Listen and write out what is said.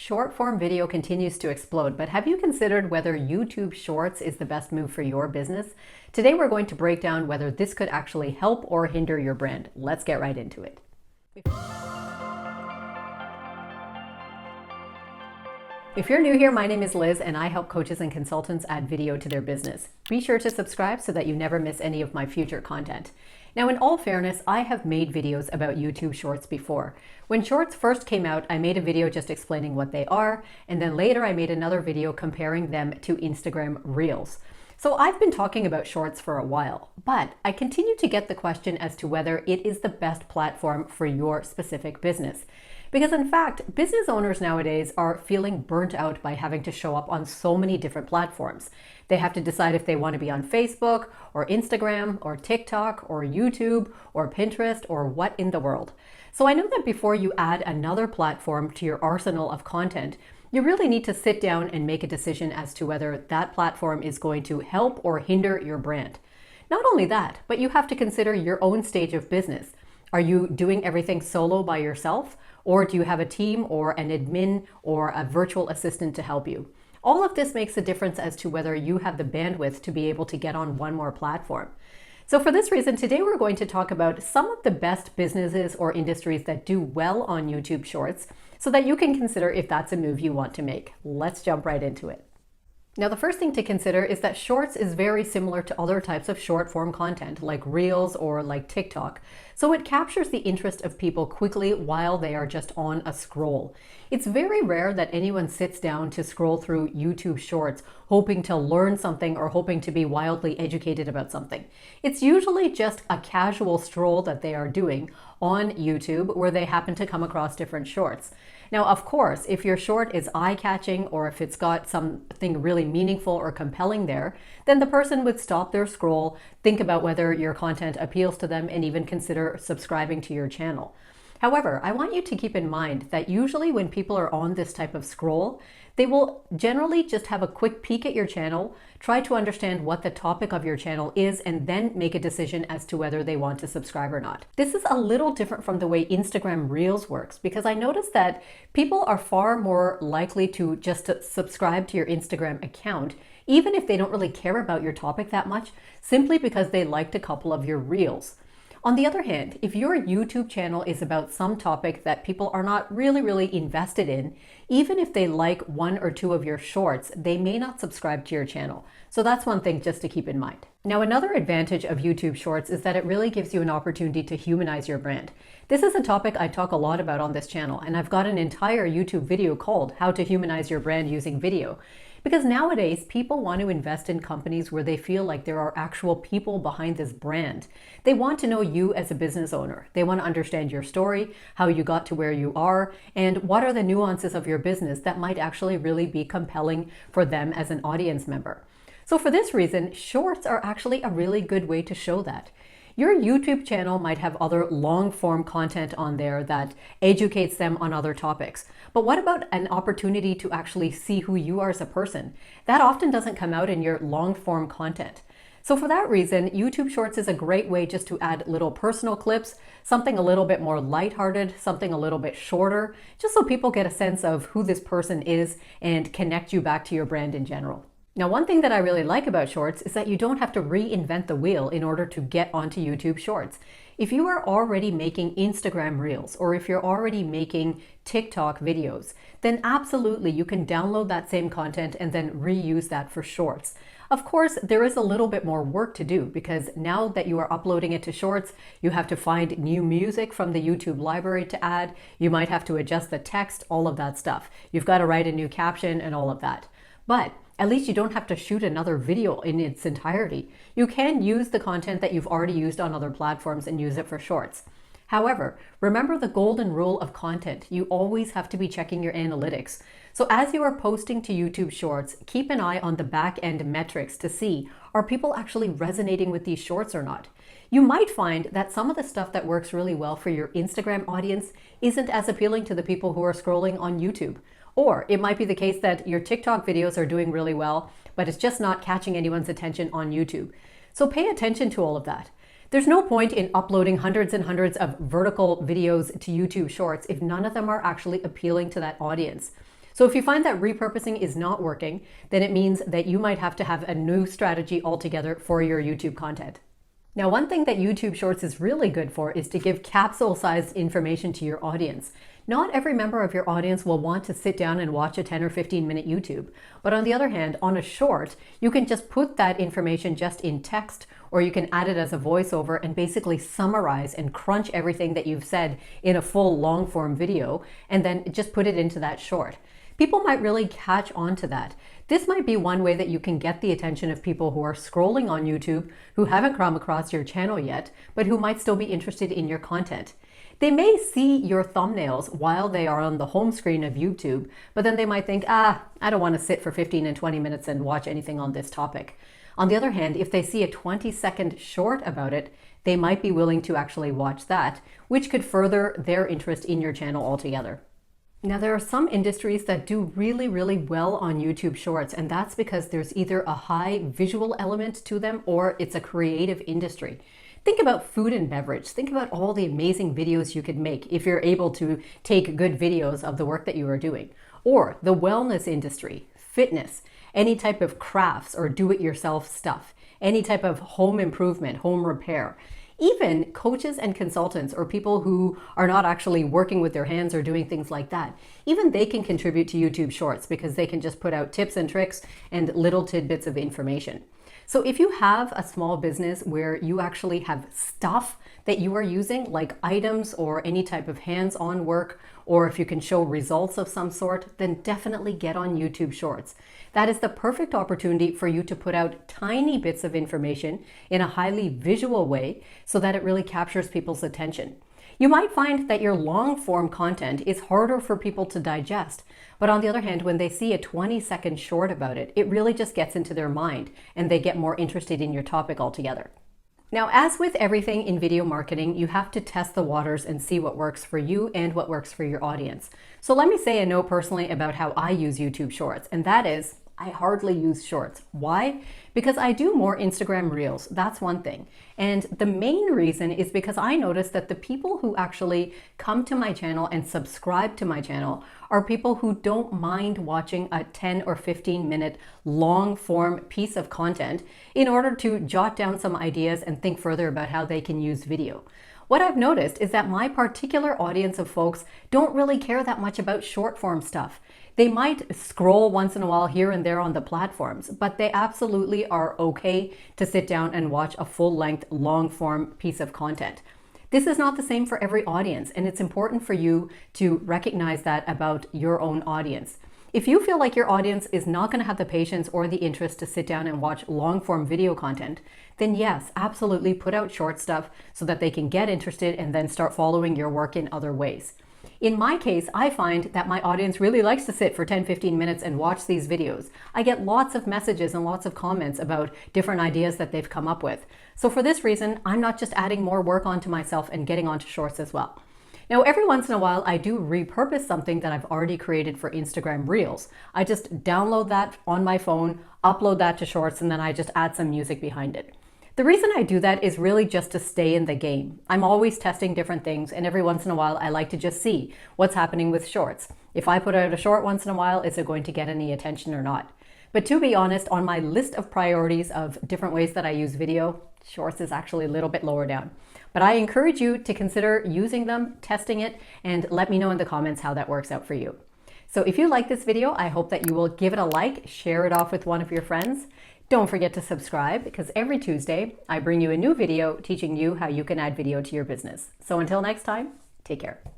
Short form video continues to explode, but have you considered whether YouTube Shorts is the best move for your business? Today we're going to break down whether this could actually help or hinder your brand. Let's get right into it. If you're new here, my name is Liz and I help coaches and consultants add video to their business. Be sure to subscribe so that you never miss any of my future content. Now, in all fairness, I have made videos about YouTube Shorts before. When Shorts first came out, I made a video just explaining what they are, and then later I made another video comparing them to Instagram Reels. So I've been talking about Shorts for a while, but I continue to get the question as to whether it is the best platform for your specific business. Because in fact, business owners nowadays are feeling burnt out by having to show up on so many different platforms. They have to decide if they want to be on Facebook or Instagram or TikTok or YouTube or Pinterest or what in the world. So I know that before you add another platform to your arsenal of content, you really need to sit down and make a decision as to whether that platform is going to help or hinder your brand. Not only that, but you have to consider your own stage of business. Are you doing everything solo by yourself? Or do you have a team or an admin or a virtual assistant to help you? All of this makes a difference as to whether you have the bandwidth to be able to get on one more platform. So for this reason, today we're going to talk about some of the best businesses or industries that do well on YouTube Shorts so that you can consider if that's a move you want to make. Let's jump right into it. Now, the first thing to consider is that Shorts is very similar to other types of short form content like Reels or like TikTok. So it captures the interest of people quickly while they are just on a scroll. It's very rare that anyone sits down to scroll through YouTube Shorts hoping to learn something or hoping to be wildly educated about something. It's usually just a casual stroll that they are doing on YouTube where they happen to come across different shorts. Now, of course, if your short is eye-catching or if it's got something really meaningful or compelling there, then the person would stop their scroll, think about whether your content appeals to them, and even consider subscribing to your channel. However, I want you to keep in mind that usually when people are on this type of scroll, they will generally just have a quick peek at your channel, try to understand what the topic of your channel is, and then make a decision as to whether they want to subscribe or not. This is a little different from the way Instagram Reels works, because I noticed that people are far more likely to just subscribe to your Instagram account, even if they don't really care about your topic that much, simply because they liked a couple of your Reels. On the other hand, if your YouTube channel is about some topic that people are not really invested in, even if they like one or two of your shorts, they may not subscribe to your channel. So that's one thing just to keep in mind. Now, another advantage of YouTube Shorts is that it really gives you an opportunity to humanize your brand. This is a topic I talk a lot about on this channel, and I've got an entire YouTube video called How to Humanize Your Brand Using Video. Because nowadays, people want to invest in companies where they feel like there are actual people behind this brand. They want to know you as a business owner. They want to understand your story, how you got to where you are, and what are the nuances of your business that might actually really be compelling for them as an audience member. So for this reason, Shorts are actually a really good way to show that. Your YouTube channel might have other long-form content on there that educates them on other topics. But what about an opportunity to actually see who you are as a person? That often doesn't come out in your long-form content. So for that reason, YouTube Shorts is a great way just to add little personal clips, something a little bit more lighthearted, something a little bit shorter, just so people get a sense of who this person is and connect you back to your brand in general. Now, one thing that I really like about Shorts is that you don't have to reinvent the wheel in order to get onto YouTube Shorts. If you are already making Instagram Reels or if you're already making TikTok videos, then absolutely you can download that same content and then reuse that for Shorts. Of course, there is a little bit more work to do because now that you are uploading it to Shorts, you have to find new music from the YouTube library to add. You might have to adjust the text, all of that stuff. You've got to write a new caption and all of that. But at least you don't have to shoot another video in its entirety. You can use the content that you've already used on other platforms and use it for Shorts. However, remember the golden rule of content. You always have to be checking your analytics. So as you are posting to YouTube Shorts, keep an eye on the back end metrics to see, are people actually resonating with these shorts or not? You might find that some of the stuff that works really well for your Instagram audience isn't as appealing to the people who are scrolling on YouTube. Or it might be the case that your TikTok videos are doing really well, but it's just not catching anyone's attention on YouTube. So pay attention to all of that. There's no point in uploading hundreds and hundreds of vertical videos to YouTube Shorts if none of them are actually appealing to that audience. So if you find that repurposing is not working, then it means that you might have to have a new strategy altogether for your YouTube content. Now, one thing that YouTube Shorts is really good for is to give capsule-sized information to your audience. Not every member of your audience will want to sit down and watch a 10 or 15-minute YouTube. But on the other hand, on a short, you can just put that information just in text, or you can add it as a voiceover and basically summarize and crunch everything that you've said in a full long-form video, and then just put it into that short. People might really catch on to that. This might be one way that you can get the attention of people who are scrolling on YouTube, who haven't come across your channel yet, but who might still be interested in your content. They may see your thumbnails while they are on the home screen of YouTube, but then they might think, I don't want to sit for 15 and 20 minutes and watch anything on this topic. On the other hand, if they see a 20-second short about it, they might be willing to actually watch that, which could further their interest in your channel altogether. Now, there are some industries that do really, really well on YouTube Shorts, and that's because there's either a high visual element to them or it's a creative industry. Think about food and beverage. Think about all the amazing videos you could make if you're able to take good videos of the work that you are doing. Or the wellness industry, fitness, any type of crafts or do-it-yourself stuff, any type of home improvement, home repair. Even coaches and consultants or people who are not actually working with their hands or doing things like that, even they can contribute to YouTube Shorts because they can just put out tips and tricks and little tidbits of information. So if you have a small business where you actually have stuff that you are using, like items or any type of hands-on work, or if you can show results of some sort, then definitely get on YouTube Shorts. That is the perfect opportunity for you to put out tiny bits of information in a highly visual way so that it really captures people's attention. You might find that your long-form content is harder for people to digest, but on the other hand, when they see a 20-second short about it, it really just gets into their mind and they get more interested in your topic altogether. Now, as with everything in video marketing, you have to test the waters and see what works for you and what works for your audience. So let me say a note personally about how I use YouTube Shorts, and that is, I hardly use Shorts. Why? Because I do more Instagram Reels. That's one thing. And the main reason is because I noticed that the people who actually come to my channel and subscribe to my channel are people who don't mind watching a 10 or 15 minute long form piece of content in order to jot down some ideas and think further about how they can use video. What I've noticed is that my particular audience of folks don't really care that much about short form stuff. They might scroll once in a while here and there on the platforms, but they absolutely are okay to sit down and watch a full-length, long-form piece of content. This is not the same for every audience, and it's important for you to recognize that about your own audience. If you feel like your audience is not going to have the patience or the interest to sit down and watch long-form video content, then yes, absolutely put out short stuff so that they can get interested and then start following your work in other ways. In my case, I find that my audience really likes to sit for 10-15 minutes and watch these videos. I get lots of messages and lots of comments about different ideas that they've come up with. So for this reason, I'm not just adding more work onto myself and getting onto shorts as well. Now, every once in a while, I do repurpose something that I've already created for Instagram Reels. I just download that on my phone, upload that to Shorts, and then I just add some music behind it. The reason I do that is really just to stay in the game. I'm always testing different things, and every once in a while I like to just see what's happening with shorts. If I put out a short once in a while, is it going to get any attention or not? But to be honest, on my list of priorities of different ways that I use video, shorts is actually a little bit lower down. But I encourage you to consider using them, testing it, and let me know in the comments how that works out for you. So if you like this video, I hope that you will give it a like, share it off with one of your friends. Don't forget to subscribe because every Tuesday I bring you a new video teaching you how you can add video to your business. So until next time, take care.